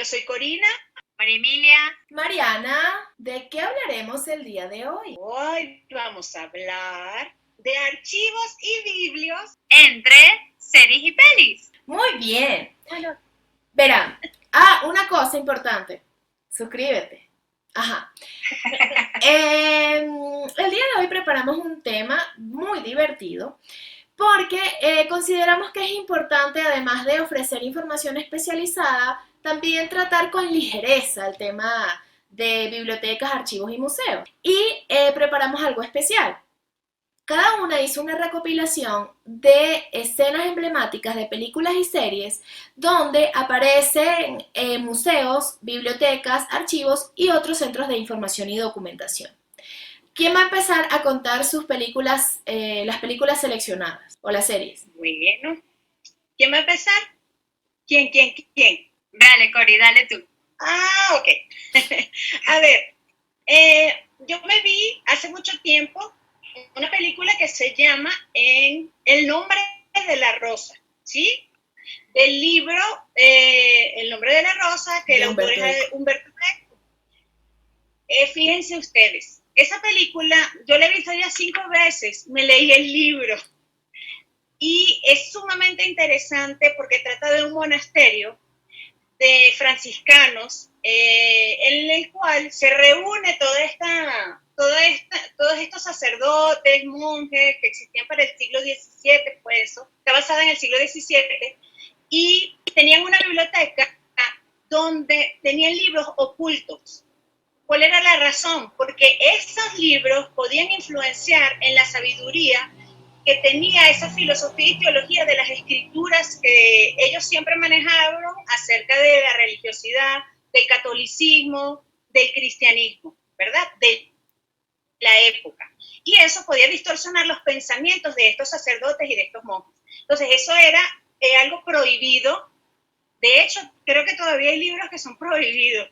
Yo soy Corina. María Emilia. Mariana, ¿de qué hablaremos el día de hoy? Hoy vamos a hablar de archivos y biblios entre series y pelis. Muy bien. Bueno, Verán, una cosa importante. Suscríbete. Ajá. El día de hoy preparamos un tema muy divertido porque consideramos que es importante, además de ofrecer información especializada, también tratar con ligereza el tema de bibliotecas, archivos y museos. Y preparamos algo especial. Cada una hizo una recopilación de escenas emblemáticas de películas y series donde aparecen museos, bibliotecas, archivos y otros centros de información y documentación. ¿Quién va a empezar a contar sus películas, las películas seleccionadas o las series? bueno. ¿Quién va a empezar? ¿Quién? Dale, Cori, dale tú. Ok. A ver, yo me vi hace mucho tiempo una película que se llama El nombre de la rosa, ¿sí? Del libro El nombre de la rosa, que el autor es Humberto Eco. Fíjense ustedes, esa película yo la he visto ya 5 veces, me leí el libro y es sumamente interesante porque trata de un monasterio de franciscanos en el cual se reúne todos estos sacerdotes, monjes que existían para el siglo XVII, pues eso, está basada en el siglo XVII, y tenían una biblioteca donde tenían libros ocultos. ¿Cuál era la razón? Porque esos libros podían influenciar en la sabiduría que tenía esa filosofía y teología de las escrituras que ellos siempre manejaron acerca de la religiosidad, del catolicismo, del cristianismo, ¿verdad? De la época. Y eso podía distorsionar los pensamientos de estos sacerdotes y de estos monjes. Entonces, eso era algo prohibido. De hecho, creo que todavía hay libros que son prohibidos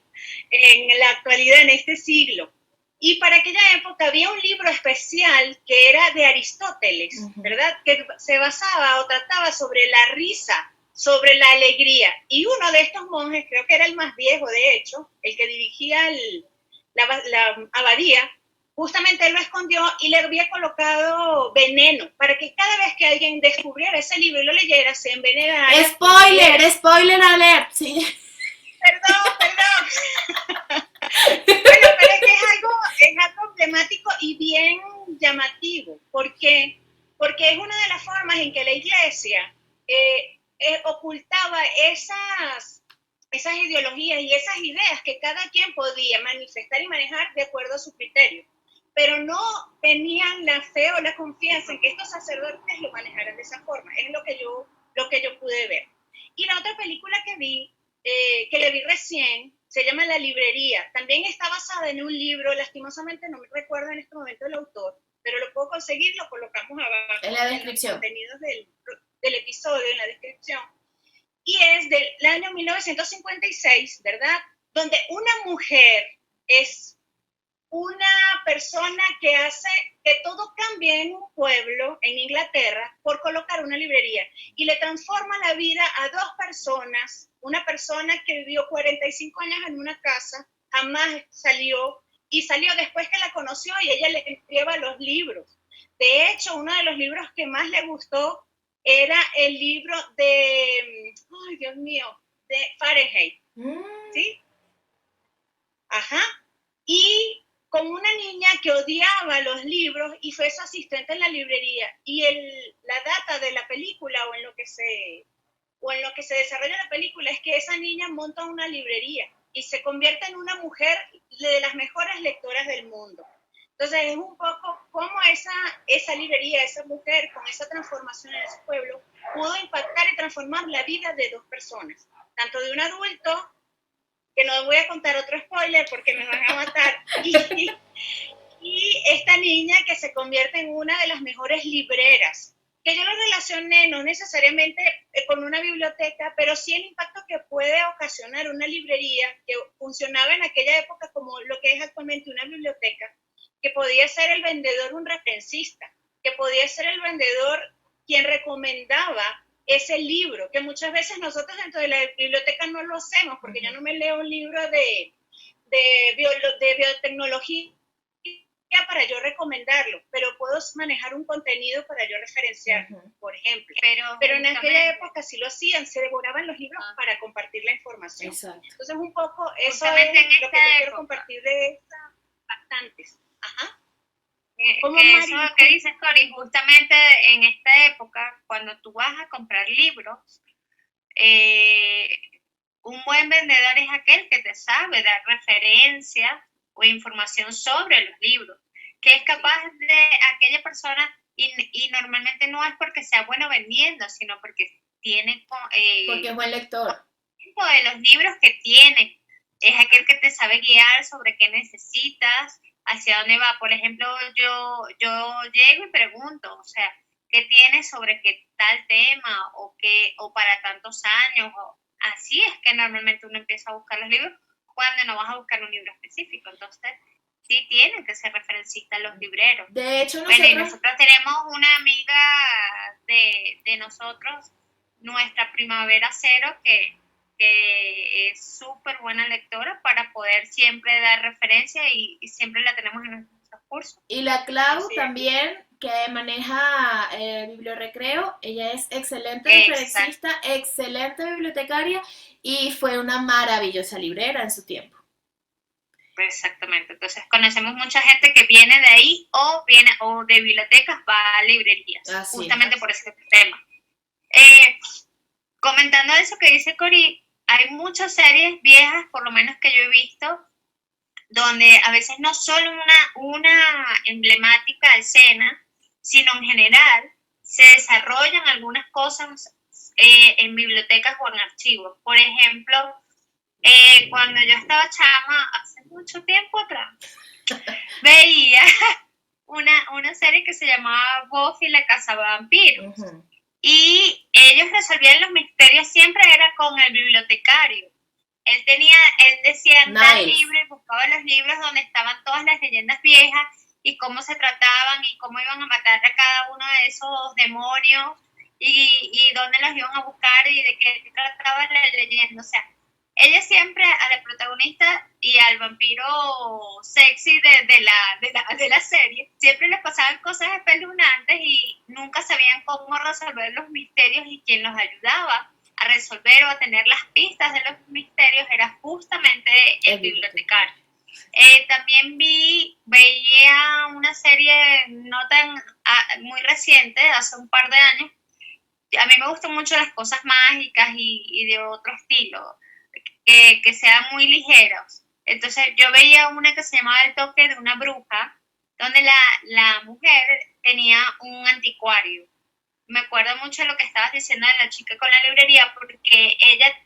en la actualidad, en este siglo. Y para aquella época había un libro especial que era de Aristóteles, ¿verdad? Que se basaba o trataba sobre la risa, sobre la alegría. Y uno de estos monjes, creo que era el más viejo, de hecho, el que dirigía la abadía, justamente él lo escondió y le había colocado veneno para que cada vez que alguien descubriera ese libro y lo leyera, se envenenara. Spoiler alert, sí. Perdón. Bueno, pero es que es algo emblemático y bien llamativo. ¿Por qué? Porque es una de las formas en que la iglesia ocultaba esas ideologías y esas ideas que cada quien podía manifestar y manejar de acuerdo a su criterio. Pero no tenían la fe o la confianza en que estos sacerdotes lo manejaran de esa forma. Es lo que yo pude ver. Y la otra película que vi, que le vi recién, se llama La librería. También está basada en un libro, lastimosamente no me recuerdo en este momento el autor, pero lo puedo conseguir, lo colocamos abajo en la descripción. En los contenidos del episodio, en la descripción. Y es del año 1956, ¿verdad? Donde una mujer es una persona que hace que todo cambie en un pueblo, en Inglaterra, por colocar una librería. Y le transforma la vida a 2 personas, una persona que vivió 45 años en una casa, jamás salió, y salió después que la conoció y ella le enviaba los libros. De hecho, uno de los libros que más le gustó era el libro de, ay Dios mío, de Fahrenheit, ¿sí? Ajá. Y con una niña que odiaba los libros y fue su asistente en la librería. Y la data de la película o en lo que se desarrolla la película es que esa niña monta una librería y se convierte en una mujer de las mejores lectoras del mundo. Entonces es un poco cómo esa librería, esa mujer con esa transformación en ese pueblo pudo impactar y transformar la vida de 2 personas, tanto de un adulto, que no voy a contar otro spoiler porque me van a matar, y esta niña que se convierte en una de las mejores libreras, que yo lo relacioné no necesariamente con una biblioteca, pero sí el impacto que puede ocasionar una librería que funcionaba en aquella época como lo que es actualmente una biblioteca, que podía ser el vendedor un referencista, que podía ser el vendedor quien recomendaba ese libro, que muchas veces nosotros dentro de la biblioteca no lo hacemos, porque yo no me leo un libro de biotecnología para yo recomendarlo, pero puedo manejar un contenido para yo referenciar, por ejemplo. Pero en aquella época sí lo hacían, se devoraban los libros para compartir la información. Exacto. Entonces un poco eso es lo que yo quiero compartir de estas bastantes. Ajá. Que eso que dices, Cori, justamente en esta época, cuando tú vas a comprar libros, un buen vendedor es aquel que te sabe dar referencia o información sobre los libros, que es capaz de aquella persona, y normalmente no es porque sea bueno vendiendo, sino porque tiene porque es buen lector de los libros que tiene, es aquel que te sabe guiar sobre qué necesitas, hacia dónde va. Por ejemplo, yo llego y pregunto, o sea, ¿qué tienes sobre qué tal tema o para tantos años? Así es que normalmente uno empieza a buscar los libros cuando no vas a buscar un libro específico. Entonces, sí tienen que ser referencistas los libreros. De hecho, nosotros tenemos una amiga de nosotros, nuestra Primavera Cero, que es súper buena lectora para poder siempre dar referencia y siempre la tenemos en nuestros cursos. Y la Clau también, que maneja Bibliorecreo, ella es excelente referencista, excelente bibliotecaria y fue una maravillosa librera en su tiempo. Exactamente, entonces conocemos mucha gente que viene de ahí o de bibliotecas, va a librerías, justamente por ese tema. Comentando eso que dice Cori, hay muchas series viejas, por lo menos que yo he visto, donde a veces no solo una emblemática escena, sino en general se desarrollan algunas cosas en bibliotecas o en archivos. Por ejemplo, cuando yo estaba chama, hace mucho tiempo atrás, veía una serie que se llamaba Buffy la Cazavampiros. Y ellos resolvían los misterios, siempre era con el bibliotecario. Él decía andar libre y buscaba los libros donde estaban todas las leyendas viejas y cómo se trataban y cómo iban a matar a cada uno de esos demonios y dónde los iban a buscar y de qué trataba la leyenda. O sea, ella siempre a la protagonista y al vampiro sexy de la serie, siempre les pasaban cosas espeluznantes y nunca sabían cómo resolver los misterios, y quien los ayudaba a resolver o a tener las pistas de los misterios era justamente el bibliotecario. También veía una serie no tan muy reciente, hace un par de años. A mí me gustan mucho las cosas mágicas y de otro estilo, que sean muy ligeros. Entonces yo veía una que se llamaba El toque de una bruja, donde la mujer tenía un anticuario. Me acuerdo mucho de lo que estabas diciendo de la chica con la librería, porque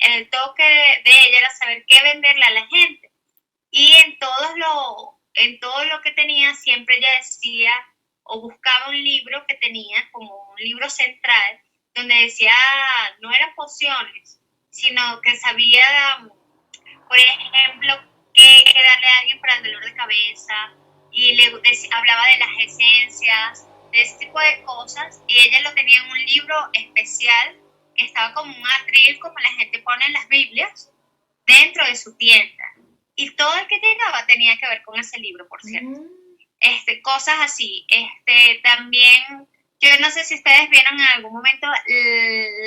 el toque de ella era saber qué venderle a la gente. Y en todo lo que tenía, siempre ella decía o buscaba un libro que tenía como un libro central, donde decía, no eran pociones, sino que sabía, por ejemplo, qué darle a alguien para el dolor de cabeza, y hablaba de las esencias, de ese tipo de cosas, y ella lo tenía en un libro especial que estaba como un atril, como la gente pone en las Biblias, dentro de su tienda. Y todo el que llegaba tenía que ver con ese libro, por cierto. Cosas así. También, yo no sé si ustedes vieron en algún momento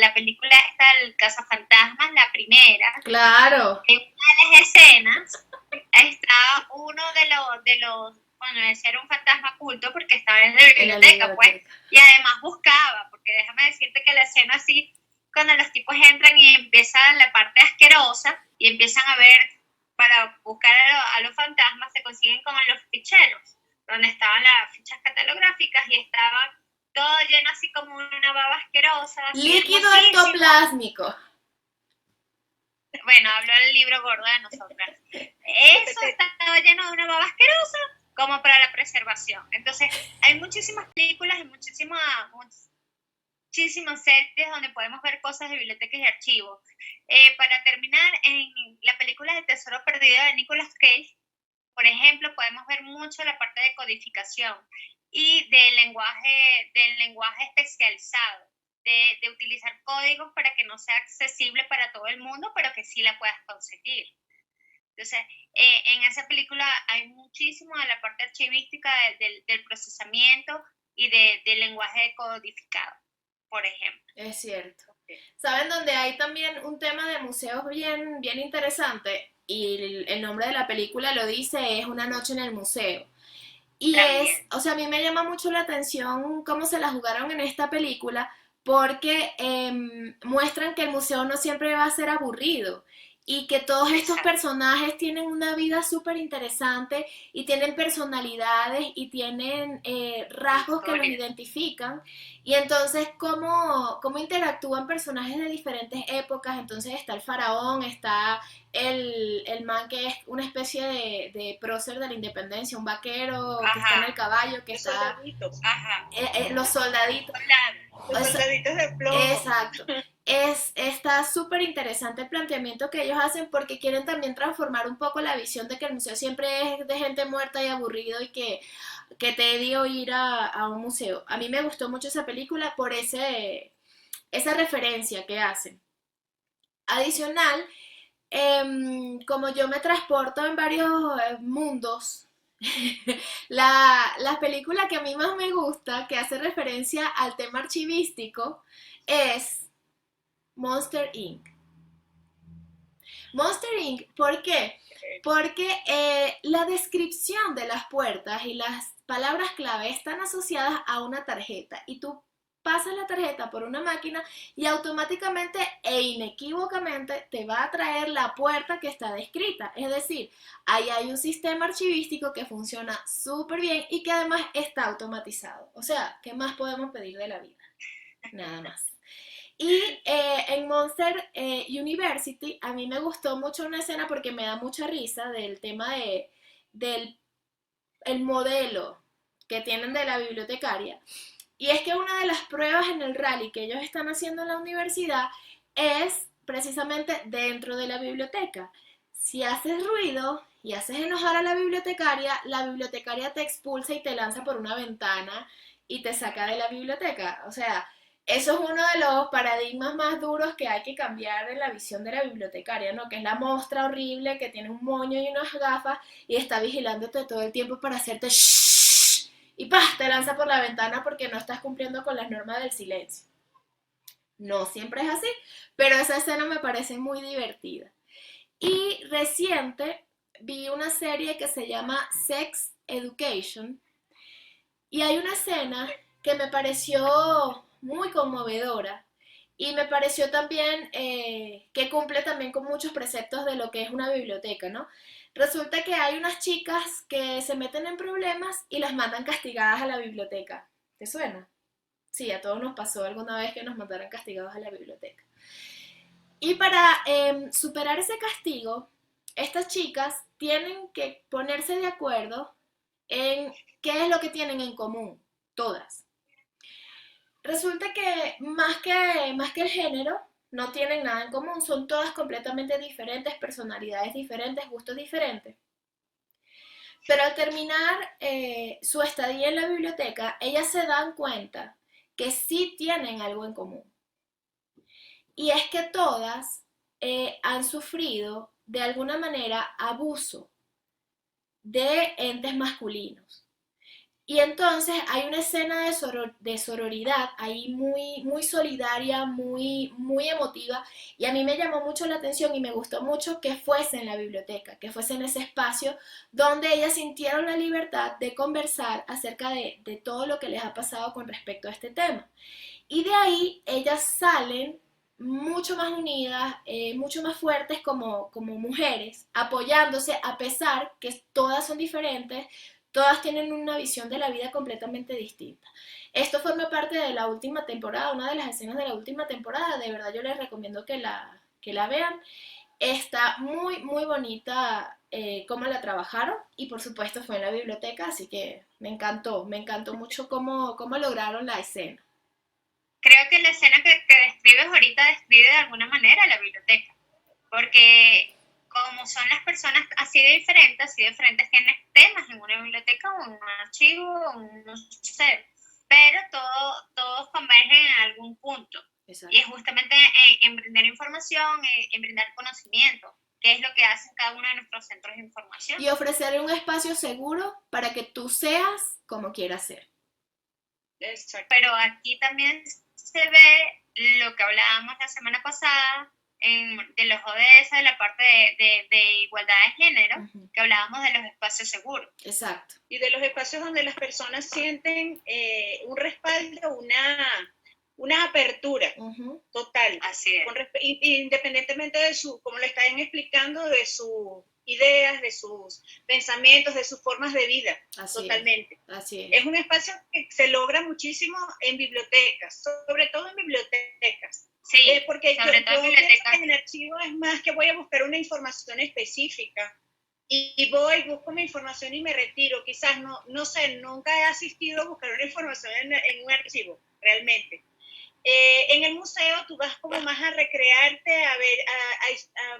la película esta, El Cazafantasmas, la primera. Claro. En una de las escenas está uno de los bueno, ese era un fantasma oculto porque estaba en la biblioteca, pues, y además buscaba, porque déjame decirte que la escena así, cuando los tipos entran y empieza la parte asquerosa y empiezan a ver, para buscar a los fantasmas, se consiguen con los ficheros, donde estaban las fichas catalográficas y estaba todo lleno así como una baba asquerosa. Líquido ectoplásmico. Bueno, habló el libro gordo de nosotras. Eso estaba lleno de una baba asquerosa como para la preservación. Entonces, hay muchísimas películas y muchísimas series donde podemos ver cosas de bibliotecas y archivos. Para terminar, en la película de Tesoro Perdido de Nicolas Cage, por ejemplo, podemos ver mucho la parte de codificación y del lenguaje especializado, de utilizar códigos para que no sea accesible para todo el mundo, pero que sí la puedas conseguir. Entonces, en esa película hay muchísimo de la parte archivística del procesamiento y del lenguaje codificado, por ejemplo. Es cierto. ¿Saben dónde hay también un tema de museos bien, bien interesante? Y el nombre de la película lo dice, es Una noche en el museo. Y También. o sea, a mí me llama mucho la atención cómo se la jugaron en esta película, porque muestran que el museo no siempre va a ser aburrido y que todos estos Exacto. personajes tienen una vida súper interesante y tienen personalidades y tienen rasgos que los Historia. identifican. Y entonces, ¿cómo interactúan personajes de diferentes épocas? Entonces está el faraón, está el man que es una especie de prócer de la independencia, un vaquero que está en el Ajá, caballo, que Los está soldaditos. ajá. los soldaditos. Los O sea, soldaditos de plomo. exacto. Está súper interesante el planteamiento que ellos hacen porque quieren también transformar un poco la visión de que el museo siempre es de gente muerta y aburrido y que tedio ir a un museo. A mí me gustó mucho esa película por esa referencia que hacen. Adicional, como yo me transporto en varios mundos, la película que a mí más me gusta, que hace referencia al tema archivístico, es Monster Inc. Monster Inc. ¿Por qué? Porque la descripción de las puertas y las palabras clave están asociadas a una tarjeta y tú pasas la tarjeta por una máquina y automáticamente e inequívocamente te va a traer la puerta que está descrita. Es decir, ahí hay un sistema archivístico que funciona súper bien y que además está automatizado. O sea, ¿qué más podemos pedir de la vida? Nada más. Y en Monster University a mí me gustó mucho una escena porque me da mucha risa del tema del el modelo que tienen de la bibliotecaria. Y es que una de las pruebas en el rally que ellos están haciendo en la universidad es precisamente dentro de la biblioteca. Si haces ruido y haces enojar a la bibliotecaria te expulsa y te lanza por una ventana y te saca de la biblioteca. O sea, eso es uno de los paradigmas más duros que hay que cambiar en la visión de la bibliotecaria, ¿no? Que es la mostra horrible que tiene un moño y unas gafas y está vigilándote todo el tiempo para hacerte shhh y ¡pah! Te lanza por la ventana porque no estás cumpliendo con las normas del silencio. No siempre es así, pero esa escena me parece muy divertida. Y reciente vi una serie que se llama Sex Education y hay una escena que me pareció muy conmovedora y me pareció también que cumple también con muchos preceptos de lo que es una biblioteca, ¿no? Resulta que hay unas chicas que se meten en problemas y las mandan castigadas a la biblioteca. ¿Te suena? Sí, a todos nos pasó alguna vez que nos mandaron castigados a la biblioteca. Y para superar ese castigo, estas chicas tienen que ponerse de acuerdo en qué es lo que tienen en común, todas. Resulta que más que el género, no tienen nada en común, son todas completamente diferentes, personalidades diferentes, gustos diferentes. Pero al terminar su estadía en la biblioteca, ellas se dan cuenta que sí tienen algo en común. Y es que todas han sufrido de alguna manera abuso de entes masculinos. Y entonces hay una escena de sororidad ahí muy, muy solidaria, muy, muy emotiva, y a mí me llamó mucho la atención y me gustó mucho que fuese en la biblioteca, que fuese en ese espacio donde ellas sintieron la libertad de conversar acerca de todo lo que les ha pasado con respecto a este tema. Y de ahí ellas salen mucho más unidas, mucho más fuertes como mujeres, apoyándose a pesar que todas son diferentes, todas tienen una visión de la vida completamente distinta. Esto forma parte de la última temporada, una de las escenas de la última temporada, de verdad yo les recomiendo que la vean. Está muy, muy bonita cómo la trabajaron y por supuesto fue en la biblioteca, así que me encantó mucho cómo lograron la escena. Creo que la escena que describes ahorita describe de alguna manera la biblioteca, porque como son las personas así de diferentes tienen temas en una biblioteca o en un archivo o no sé, pero todos convergen en algún punto. Exacto. Y es justamente en brindar información, en brindar conocimiento, que es lo que hacen cada uno de nuestros centros de información. Y ofrecerle un espacio seguro para que tú seas como quieras ser. Exacto. Pero aquí también se ve lo que hablábamos la semana pasada de los ODS, de la parte de igualdad de género, que hablábamos de los espacios seguros. Exacto. Y de los espacios donde las personas sienten un respaldo, una apertura total. Así es. Independientemente de como lo están explicando, de sus ideas, de sus pensamientos, de sus formas de vida. Así totalmente. Así Es un espacio que se logra muchísimo en bibliotecas, sobre todo en bibliotecas. Sí, porque sobre todo en bibliotecas. En archivo es más que voy a buscar una información específica y busco mi información y me retiro. Quizás no sé, nunca he asistido a buscar una información en un archivo, realmente. En el museo tú vas como más a recrearte, a ver, a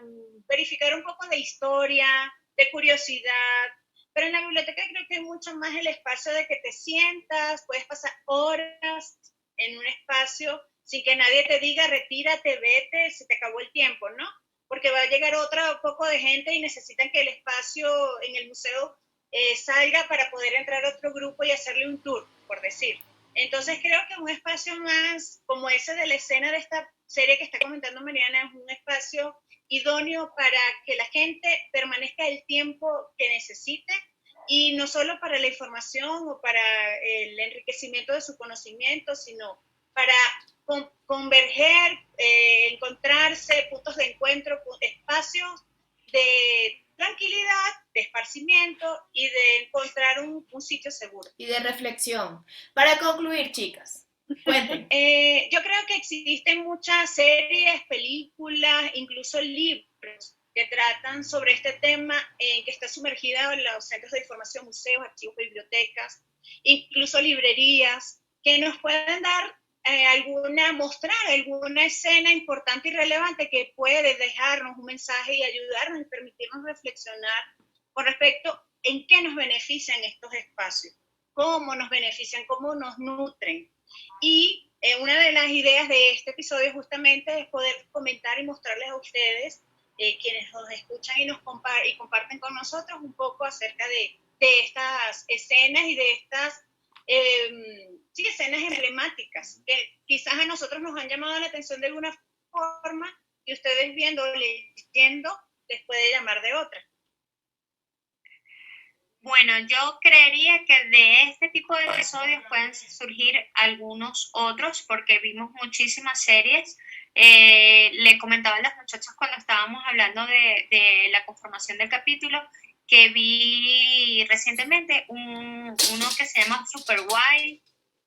verificar un poco de historia, de curiosidad, pero en la biblioteca creo que hay mucho más el espacio de que te sientas, puedes pasar horas en un espacio sin que nadie te diga retírate, vete, se te acabó el tiempo, ¿no? Porque va a llegar otro poco de gente y necesitan que el espacio en el museo salga para poder entrar a otro grupo y hacerle un tour, por decir. Entonces creo que un espacio más como ese de la escena de esta serie que está comentando Mariana es un espacio idóneo para que la gente permanezca el tiempo que necesite y no solo para la información o para el enriquecimiento de su conocimiento, sino para converger, encontrarse, puntos de encuentro, espacios de tranquilidad, de esparcimiento y de encontrar un sitio seguro. Y de reflexión. Para concluir, chicas, cuenten. Yo creo que existen muchas series, películas, incluso libros que tratan sobre este tema, que está sumergida en los centros de información, museos, archivos, bibliotecas, incluso librerías, que nos pueden dar mostrar alguna escena importante y relevante que puede dejarnos un mensaje y ayudarnos y permitirnos reflexionar con respecto en qué nos benefician estos espacios, cómo nos benefician, cómo nos nutren. Y una de las ideas de este episodio justamente es poder comentar y mostrarles a ustedes, quienes nos escuchan y comparten con nosotros un poco acerca de estas escenas y de estas escenas emblemáticas que quizás a nosotros nos han llamado la atención de alguna forma y ustedes viendo o leyendo les puede llamar de otra. Bueno, yo creería que de este tipo de episodios pueden surgir algunos otros porque vimos muchísimas series. Le comentaba a las muchachas cuando estábamos hablando de la conformación del capítulo que vi recientemente uno que se llama Super Wild,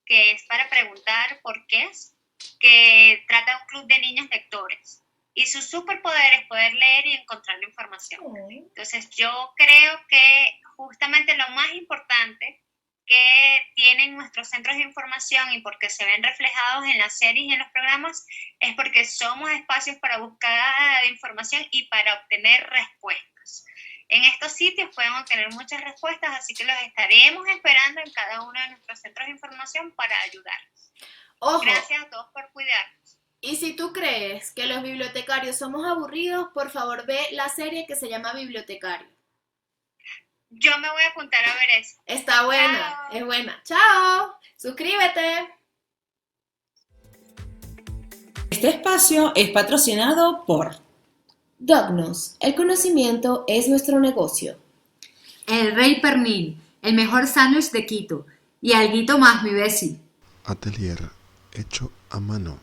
que es para preguntar por qué es, que trata de un club de niños lectores. Y su superpoder es poder leer y encontrar la información. Entonces yo creo que justamente lo más importante que tienen nuestros centros de información y porque se ven reflejados en las series y en los programas es porque somos espacios para buscar información y para obtener respuestas. En estos sitios pueden obtener muchas respuestas, así que los estaremos esperando en cada uno de nuestros centros de información para ayudarlos. Ojo. Gracias a todos por cuidarnos. Y si tú crees que los bibliotecarios somos aburridos, por favor ve la serie que se llama Bibliotecario. Yo me voy a apuntar a ver eso. Está buena, Chao. es buena. ¡Chao! ¡Suscríbete! Este espacio es patrocinado por Dognos, el conocimiento es nuestro negocio. El Rey Pernil, el mejor sándwich de Quito. Y alguito más, mi besi. Atelier hecho a mano.